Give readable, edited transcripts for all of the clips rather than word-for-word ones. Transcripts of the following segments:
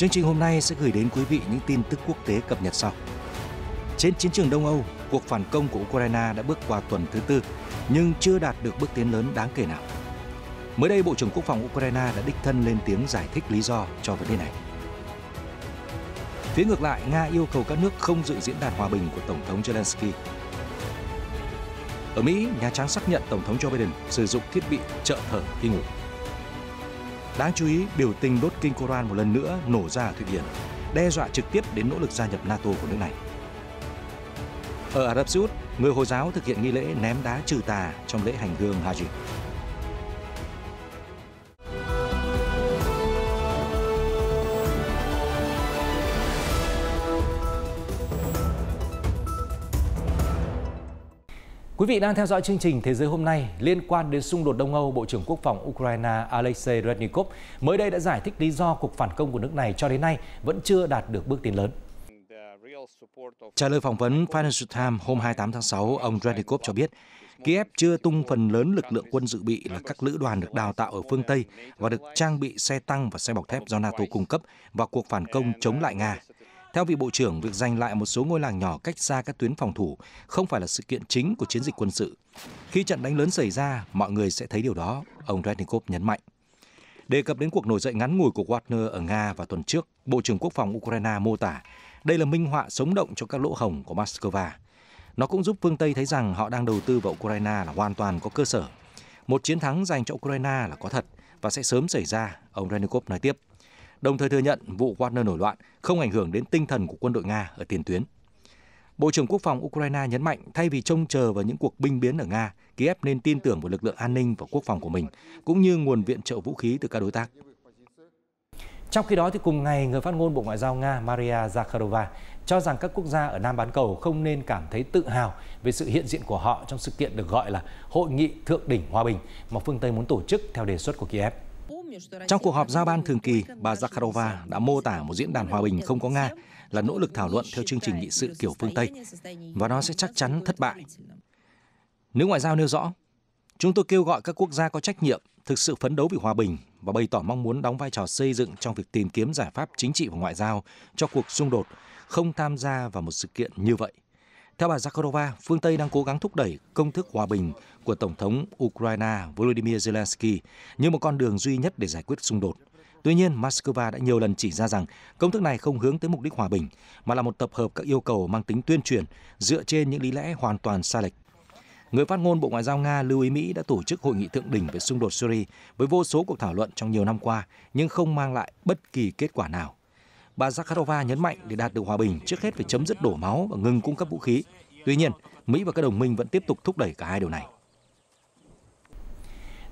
Chương trình hôm nay sẽ gửi đến quý vị những tin tức quốc tế cập nhật sau. Trên chiến trường Đông Âu, cuộc phản công của Ukraine đã bước qua tuần thứ tư, nhưng chưa đạt được bước tiến lớn đáng kể nào. Mới đây, Bộ trưởng Quốc phòng Ukraine đã đích thân lên tiếng giải thích lý do cho vấn đề này. Phía ngược lại, Nga yêu cầu các nước không dự diễn đàn hòa bình của Tổng thống Zelensky. Ở Mỹ, Nhà Trắng xác nhận Tổng thống Joe Biden sử dụng thiết bị trợ thở khi ngủ. Đáng chú ý, biểu tình đốt kinh Koran một lần nữa nổ ra ở Thụy Điển, đe dọa trực tiếp đến nỗ lực gia nhập NATO của nước này. Ở Ả Rập Xê Út, người Hồi giáo thực hiện nghi lễ ném đá trừ tà trong lễ hành hương Hajj. Quý vị đang theo dõi chương trình Thế giới hôm nay. Liên quan đến xung đột Đông Âu, Bộ trưởng Quốc phòng Ukraine Alexei Reznikov mới đây đã giải thích lý do cuộc phản công của nước này cho đến nay vẫn chưa đạt được bước tiến lớn. Trả lời phỏng vấn Financial Times hôm 28 tháng 6, ông Reznikov cho biết Kiev chưa tung phần lớn lực lượng quân dự bị là các lữ đoàn được đào tạo ở phương Tây và được trang bị xe tăng và xe bọc thép do NATO cung cấp vào cuộc phản công chống lại Nga. Theo vị Bộ trưởng, việc giành lại một số ngôi làng nhỏ cách xa các tuyến phòng thủ không phải là sự kiện chính của chiến dịch quân sự. Khi trận đánh lớn xảy ra, mọi người sẽ thấy điều đó, ông Reznikov nhấn mạnh. Đề cập đến cuộc nổi dậy ngắn ngủi của Wagner ở Nga vào tuần trước, Bộ trưởng Quốc phòng Ukraine mô tả đây là minh họa sống động cho các lỗ hổng của Moscow. Nó cũng giúp phương Tây thấy rằng họ đang đầu tư vào Ukraine là hoàn toàn có cơ sở. Một chiến thắng dành cho Ukraine là có thật và sẽ sớm xảy ra, ông Reznikov nói tiếp. Đồng thời thừa nhận vụ Wagner nổi loạn không ảnh hưởng đến tinh thần của quân đội Nga ở tiền tuyến. Bộ trưởng Quốc phòng Ukraine nhấn mạnh thay vì trông chờ vào những cuộc binh biến ở Nga, Kiev nên tin tưởng vào lực lượng an ninh và quốc phòng của mình, cũng như nguồn viện trợ vũ khí từ các đối tác. Trong khi đó, thì cùng ngày, người phát ngôn Bộ Ngoại giao Nga Maria Zakharova cho rằng các quốc gia ở Nam bán cầu không nên cảm thấy tự hào về sự hiện diện của họ trong sự kiện được gọi là Hội nghị Thượng đỉnh Hòa bình mà phương Tây muốn tổ chức theo đề xuất của Kiev. Trong cuộc họp giao ban thường kỳ, bà Zakharova đã mô tả một diễn đàn hòa bình không có Nga là nỗ lực thảo luận theo chương trình nghị sự kiểu phương Tây, và nó sẽ chắc chắn thất bại. Nữ ngoại giao nêu rõ, chúng tôi kêu gọi các quốc gia có trách nhiệm thực sự phấn đấu vì hòa bình và bày tỏ mong muốn đóng vai trò xây dựng trong việc tìm kiếm giải pháp chính trị và ngoại giao cho cuộc xung đột, không tham gia vào một sự kiện như vậy. Theo bà Zakharova, phương Tây đang cố gắng thúc đẩy công thức hòa bình của Tổng thống Ukraine Volodymyr Zelensky như một con đường duy nhất để giải quyết xung đột. Tuy nhiên, Moscow đã nhiều lần chỉ ra rằng công thức này không hướng tới mục đích hòa bình, mà là một tập hợp các yêu cầu mang tính tuyên truyền dựa trên những lý lẽ hoàn toàn sai lệch. Người phát ngôn Bộ Ngoại giao Nga lưu ý Mỹ đã tổ chức hội nghị thượng đỉnh về xung đột Syria với vô số cuộc thảo luận trong nhiều năm qua, nhưng không mang lại bất kỳ kết quả nào. Bà Zakharova nhấn mạnh để đạt được hòa bình, trước hết phải chấm dứt đổ máu và ngừng cung cấp vũ khí. Tuy nhiên, Mỹ và các đồng minh vẫn tiếp tục thúc đẩy cả hai điều này.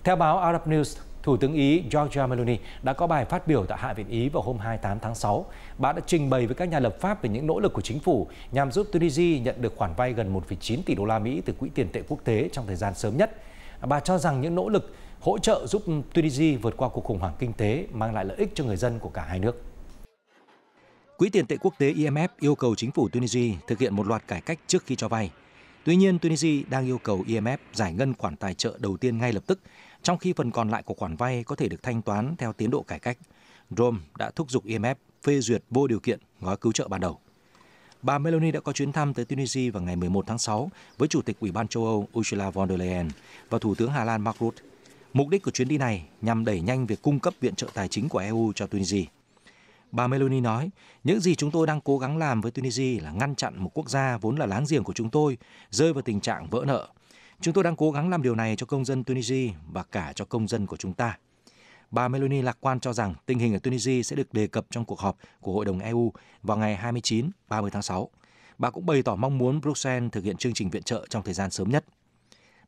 Theo báo Arab News, Thủ tướng Ý Giorgia Meloni đã có bài phát biểu tại Hạ viện Ý vào hôm 28 tháng 6. Bà đã trình bày với các nhà lập pháp về những nỗ lực của chính phủ nhằm giúp Tunisia nhận được khoản vay gần 1,9 tỷ đô la Mỹ từ Quỹ tiền tệ quốc tế trong thời gian sớm nhất. Bà cho rằng những nỗ lực hỗ trợ giúp Tunisia vượt qua cuộc khủng hoảng kinh tế mang lại lợi ích cho người dân của cả hai nước. Quỹ tiền tệ quốc tế IMF yêu cầu chính phủ Tunisia thực hiện một loạt cải cách trước khi cho vay. Tuy nhiên, Tunisia đang yêu cầu IMF giải ngân khoản tài trợ đầu tiên ngay lập tức, trong khi phần còn lại của khoản vay có thể được thanh toán theo tiến độ cải cách. Rome đã thúc giục IMF phê duyệt vô điều kiện gói cứu trợ ban đầu. Bà Meloni đã có chuyến thăm tới Tunisia vào ngày 11 tháng 6 với Chủ tịch Ủy ban châu Âu Ursula von der Leyen và Thủ tướng Hà Lan Mark Rutte. Mục đích của chuyến đi này nhằm đẩy nhanh việc cung cấp viện trợ tài chính của EU cho Tunisia. Bà Meloni nói, những gì chúng tôi đang cố gắng làm với Tunisia là ngăn chặn một quốc gia vốn là láng giềng của chúng tôi rơi vào tình trạng vỡ nợ. Chúng tôi đang cố gắng làm điều này cho công dân Tunisia và cả cho công dân của chúng ta. Bà Meloni lạc quan cho rằng tình hình ở Tunisia sẽ được đề cập trong cuộc họp của Hội đồng EU vào ngày 29-30 tháng 6. Bà cũng bày tỏ mong muốn Bruxelles thực hiện chương trình viện trợ trong thời gian sớm nhất.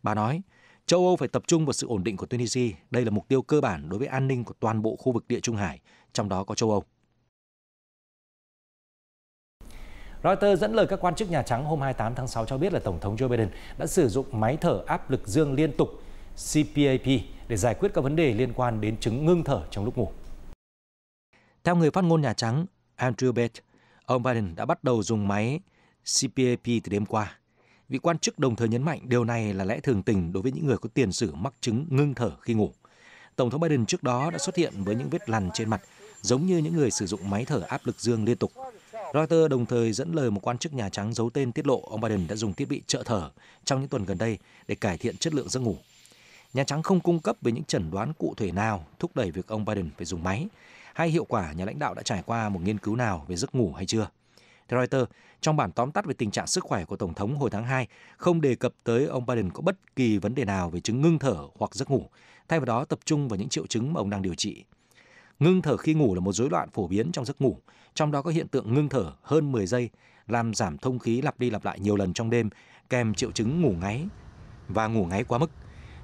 Bà nói, châu Âu phải tập trung vào sự ổn định của Tunisia. Đây là mục tiêu cơ bản đối với an ninh của toàn bộ khu vực Địa Trung Hải, trong đó có châu Âu. Reuters dẫn lời các quan chức Nhà Trắng hôm 28 tháng 6 cho biết là Tổng thống Joe Biden đã sử dụng máy thở áp lực dương liên tục CPAP để giải quyết các vấn đề liên quan đến chứng ngưng thở trong lúc ngủ. Theo người phát ngôn Nhà Trắng Andrew Bates, ông Biden đã bắt đầu dùng máy CPAP từ đêm qua. Vị quan chức đồng thời nhấn mạnh điều này là lẽ thường tình đối với những người có tiền sử mắc chứng ngưng thở khi ngủ. Tổng thống Biden trước đó đã xuất hiện với những vết lằn trên mặt giống như những người sử dụng máy thở áp lực dương liên tục. Reuters đồng thời dẫn lời một quan chức Nhà Trắng giấu tên tiết lộ ông Biden đã dùng thiết bị trợ thở trong những tuần gần đây để cải thiện chất lượng giấc ngủ. Nhà Trắng không cung cấp về những chẩn đoán cụ thể nào thúc đẩy việc ông Biden phải dùng máy, hay hiệu quả nhà lãnh đạo đã trải qua một nghiên cứu nào về giấc ngủ hay chưa. Theo Reuters, trong bản tóm tắt về tình trạng sức khỏe của Tổng thống hồi tháng 2, không đề cập tới ông Biden có bất kỳ vấn đề nào về chứng ngưng thở hoặc giấc ngủ, thay vào đó tập trung vào những triệu chứng mà ông đang điều trị. Ngưng thở khi ngủ là một rối loạn phổ biến trong giấc ngủ, trong đó có hiện tượng ngưng thở hơn 10 giây, làm giảm thông khí lặp đi lặp lại nhiều lần trong đêm, kèm triệu chứng ngủ ngáy và ngủ ngáy quá mức.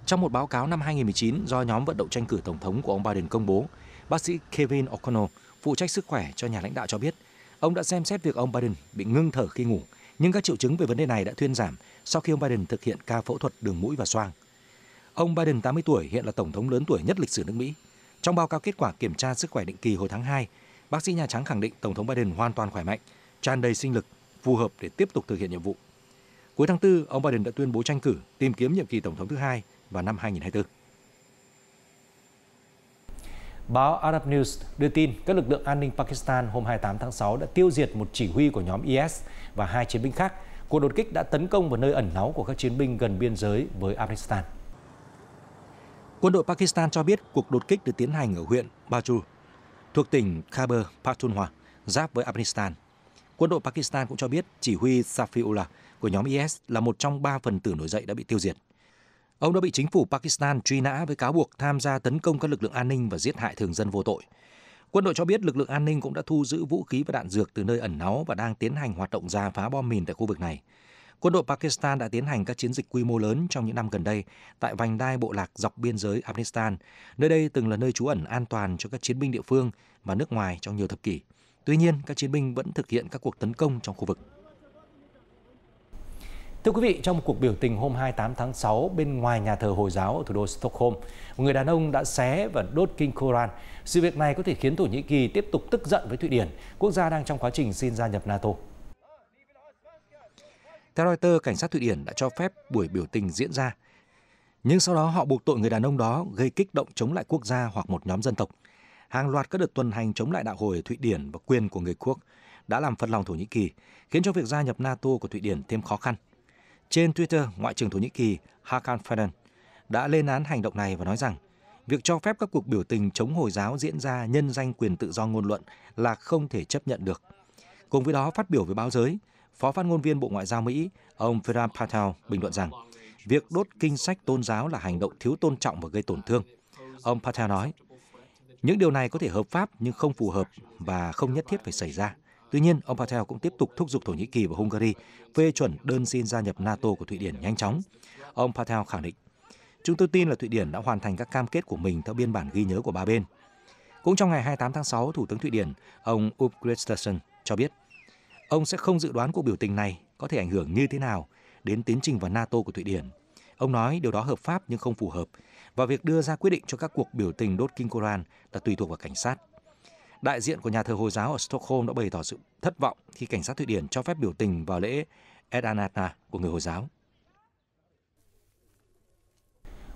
Trong một báo cáo năm 2019 do nhóm vận động tranh cử Tổng thống của ông Biden công bố, bác sĩ Kevin O'Connell, phụ trách sức khỏe cho nhà lãnh đạo cho biết, ông đã xem xét việc ông Biden bị ngưng thở khi ngủ, nhưng các triệu chứng về vấn đề này đã thuyên giảm sau khi ông Biden thực hiện ca phẫu thuật đường mũi và xoang. Ông Biden, 80 tuổi, hiện là Tổng thống lớn tuổi nhất lịch sử nước Mỹ. Trong báo cáo kết quả kiểm tra sức khỏe định kỳ hồi tháng 2, bác sĩ Nhà Trắng khẳng định Tổng thống Biden hoàn toàn khỏe mạnh, tràn đầy sinh lực, phù hợp để tiếp tục thực hiện nhiệm vụ. Cuối tháng 4, ông Biden đã tuyên bố tranh cử tìm kiếm nhiệm kỳ Tổng thống thứ hai vào năm 2024. Báo Arab News đưa tin các lực lượng an ninh Pakistan hôm 28 tháng 6 đã tiêu diệt một chỉ huy của nhóm IS và 2 chiến binh khác. Cuộc đột kích đã tấn công vào nơi ẩn náu của các chiến binh gần biên giới với Afghanistan. Quân đội Pakistan cho biết cuộc đột kích được tiến hành ở huyện Bajur, thuộc tỉnh Khyber Pakhtunkhwa, giáp với Afghanistan. Quân đội Pakistan cũng cho biết chỉ huy Safiullah của nhóm IS là một trong 3 phần tử nổi dậy đã bị tiêu diệt. Ông đã bị chính phủ Pakistan truy nã với cáo buộc tham gia tấn công các lực lượng an ninh và giết hại thường dân vô tội. Quân đội cho biết lực lượng an ninh cũng đã thu giữ vũ khí và đạn dược từ nơi ẩn náu và đang tiến hành hoạt động rà phá bom mìn tại khu vực này. Quân đội Pakistan đã tiến hành các chiến dịch quy mô lớn trong những năm gần đây tại vành đai bộ lạc dọc biên giới Afghanistan. Nơi đây từng là nơi trú ẩn an toàn cho các chiến binh địa phương và nước ngoài trong nhiều thập kỷ. Tuy nhiên, các chiến binh vẫn thực hiện các cuộc tấn công trong khu vực. Thưa quý vị, trong một cuộc biểu tình hôm 28 tháng 6 bên ngoài nhà thờ Hồi giáo ở thủ đô Stockholm, một người đàn ông đã xé và đốt kinh Koran. Sự việc này có thể khiến Thổ Nhĩ Kỳ tiếp tục tức giận với Thụy Điển, quốc gia đang trong quá trình xin gia nhập NATO. Theo Reuters, cảnh sát Thụy Điển đã cho phép buổi biểu tình diễn ra, nhưng sau đó họ buộc tội người đàn ông đó gây kích động chống lại quốc gia hoặc một nhóm dân tộc. Hàng loạt các đợt tuần hành chống lại đạo Hồi ở Thụy Điển và quyền của người quốc đã làm phật lòng Thổ Nhĩ Kỳ, khiến cho việc gia nhập NATO của Thụy Điển thêm khó khăn. Trên Twitter, Ngoại trưởng Thổ Nhĩ Kỳ Hakan Fidan đã lên án hành động này và nói rằng việc cho phép các cuộc biểu tình chống Hồi giáo diễn ra nhân danh quyền tự do ngôn luận là không thể chấp nhận được. Cùng với đó, phát biểu với báo giới, Phó phát ngôn viên Bộ Ngoại giao Mỹ, ông Vedant Patel bình luận rằng việc đốt kinh sách tôn giáo là hành động thiếu tôn trọng và gây tổn thương. Ông Patel nói, những điều này có thể hợp pháp nhưng không phù hợp và không nhất thiết phải xảy ra. Tuy nhiên, ông Patel cũng tiếp tục thúc giục Thổ Nhĩ Kỳ và Hungary phê chuẩn đơn xin gia nhập NATO của Thụy Điển nhanh chóng. Ông Patel khẳng định, chúng tôi tin là Thụy Điển đã hoàn thành các cam kết của mình theo biên bản ghi nhớ của ba bên. Cũng trong ngày 28 tháng 6, Thủ tướng Thụy Điển, ông Ulf Kristersson cho biết, ông sẽ không dự đoán cuộc biểu tình này có thể ảnh hưởng như thế nào đến tiến trình vào NATO của Thụy Điển. Ông nói điều đó hợp pháp nhưng không phù hợp, và việc đưa ra quyết định cho các cuộc biểu tình đốt kinh Koran là tùy thuộc vào cảnh sát. Đại diện của nhà thờ Hồi giáo ở Stockholm đã bày tỏ sự thất vọng khi cảnh sát Thụy Điển cho phép biểu tình vào lễ Eid-al-Adha của người Hồi giáo.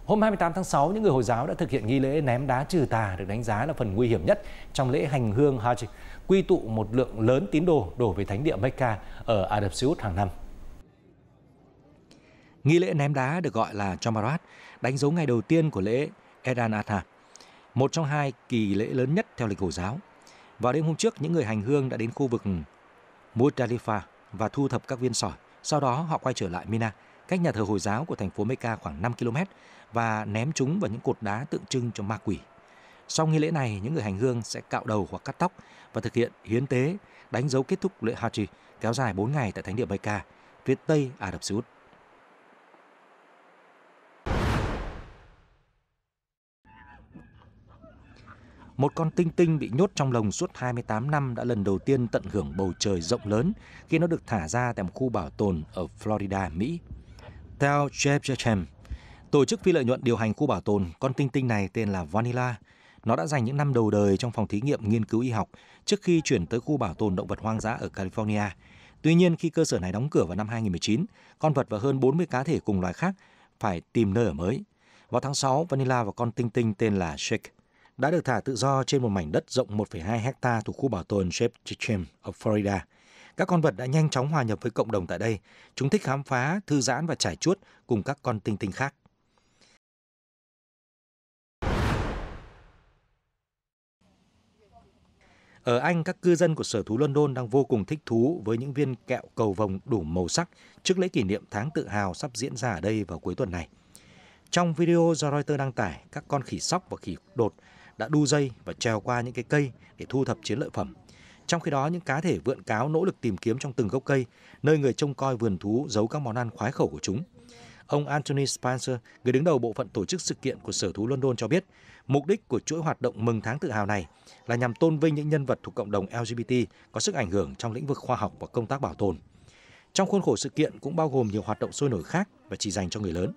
Hôm 28 tháng 6, những người Hồi giáo đã thực hiện nghi lễ ném đá trừ tà được đánh giá là phần nguy hiểm nhất trong lễ hành hương Hajj, quy tụ một lượng lớn tín đồ đổ về thánh địa Mecca ở Ả Rập Xê Út hàng năm. Nghi lễ ném đá được gọi là Jamarat, đánh dấu ngày đầu tiên của lễ Eid-al-Adha, một trong hai kỳ lễ lớn nhất theo lịch Hồi giáo. Vào đêm hôm trước, những người hành hương đã đến khu vực Muzdalifah và thu thập các viên sỏi. Sau đó họ quay trở lại Mina, cách nhà thờ Hồi giáo của thành phố Mecca khoảng 5 km, và ném chúng vào những cột đá tượng trưng cho ma quỷ. Sau nghi lễ này, những người hành hương sẽ cạo đầu hoặc cắt tóc và thực hiện hiến tế, đánh dấu kết thúc lễ Hajj kéo dài 4 ngày tại thánh địa Mecca, phía tây Ả Rập Xê Út. Một con tinh tinh bị nhốt trong lồng suốt 28 năm đã lần đầu tiên tận hưởng bầu trời rộng lớn khi nó được thả ra tại một khu bảo tồn ở Florida, Mỹ. Theo Jeff, tổ chức phi lợi nhuận điều hành khu bảo tồn, con tinh tinh này tên là Vanilla. Nó đã dành những năm đầu đời trong phòng thí nghiệm nghiên cứu y học trước khi chuyển tới khu bảo tồn động vật hoang dã ở California. Tuy nhiên, khi cơ sở này đóng cửa vào năm 2019, con vật và hơn 40 cá thể cùng loài khác phải tìm nơi ở mới. Vào tháng 6, Vanilla và con tinh tinh tên là Shake đã được thả tự do trên một mảnh đất rộng 1,2 hecta thuộc khu bảo tồn Sheep ở Florida. Các con vật đã nhanh chóng hòa nhập với cộng đồng tại đây. Chúng thích khám phá, thư giãn và trải chuốt cùng các con tinh tinh khác. Ở Anh, các cư dân của sở thú London đang vô cùng thích thú với những viên kẹo cầu vồng đủ màu sắc trước lễ kỷ niệm tháng tự hào sắp diễn ra ở đây vào cuối tuần này. Trong video do Reuters đăng tải, các con khỉ sóc và khỉ đột đã đu dây và trèo qua những cái cây để thu thập chiến lợi phẩm. Trong khi đó, những cá thể vượn cáo nỗ lực tìm kiếm trong từng gốc cây, nơi người trông coi vườn thú giấu các món ăn khoái khẩu của chúng. Ông Anthony Spencer, người đứng đầu bộ phận tổ chức sự kiện của sở thú London cho biết, mục đích của chuỗi hoạt động mừng tháng tự hào này là nhằm tôn vinh những nhân vật thuộc cộng đồng LGBT có sức ảnh hưởng trong lĩnh vực khoa học và công tác bảo tồn. Trong khuôn khổ sự kiện cũng bao gồm nhiều hoạt động sôi nổi khác và chỉ dành cho người lớn.